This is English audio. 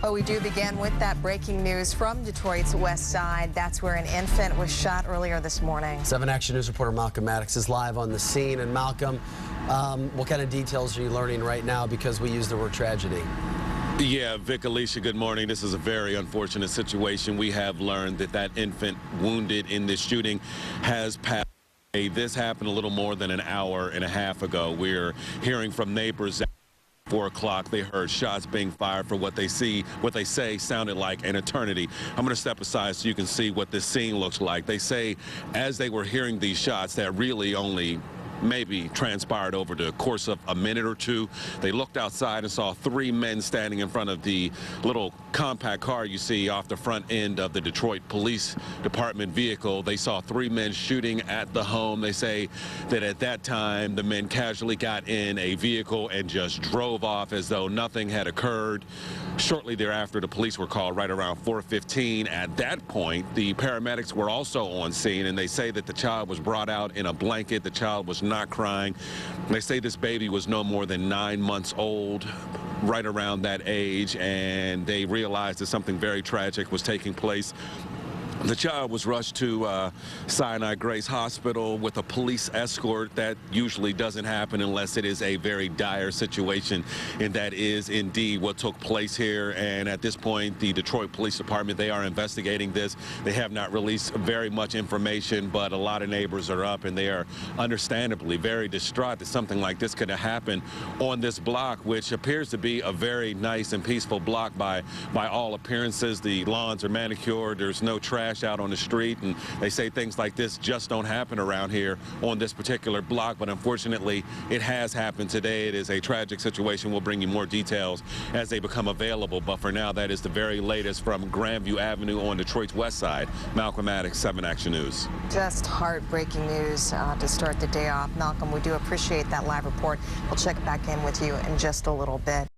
Well, we do begin with that breaking news from Detroit's west side. That's where an infant was shot earlier this morning. 7 Action News reporter Malcolm Maddox is live on the scene. And Malcolm, what kind of details are you learning right now, because we use the word tragedy? Yeah, Vic, Alicia, good morning. This is a very unfortunate situation. We have learned that infant wounded in this shooting has passed. This happened a little more than an hour and a half ago. We're hearing from neighbors. 4 o'clock, they heard shots being fired for what they say sounded like an eternity. I'm going to step aside so you can see what this scene looks like. They say as they were hearing these shots that really only maybe transpired over the course of a minute or two. They looked outside and saw 3 men standing in front of the little compact car you see off the front end of the Detroit Police Department vehicle. They saw 3 men shooting at the home. They say that at that time the men casually got in a vehicle and just drove off as though nothing had occurred. Shortly thereafter, the police were called right around 4:15. At that point, the paramedics were also on scene, and they say that the child was brought out in a blanket. The child was not crying. They say this baby was no more than 9 months old, right around that age, and they realized that something very tragic was taking place. The child was rushed to Sinai Grace Hospital with a police escort. That usually doesn't happen unless it is a very dire situation, and that is indeed what took place here. And at this point, the Detroit Police Department, they are investigating this. They have not released very much information, but a lot of neighbors are up, and they are understandably very distraught that something like this could have happened on this block, which appears to be a very nice and peaceful block by all appearances. The lawns are manicured. There's no trash out on the street, and they say things like this just don't happen around here on this particular block, but unfortunately it has happened today. It is a tragic situation. We'll bring you more details as they become available, but for now, that is the very latest from Grandview Avenue on Detroit's west side. Malcolm Maddox, 7 Action News. Just heartbreaking news to start the day off. Malcolm, we do appreciate that live report. We'll check back in with you in just a little bit.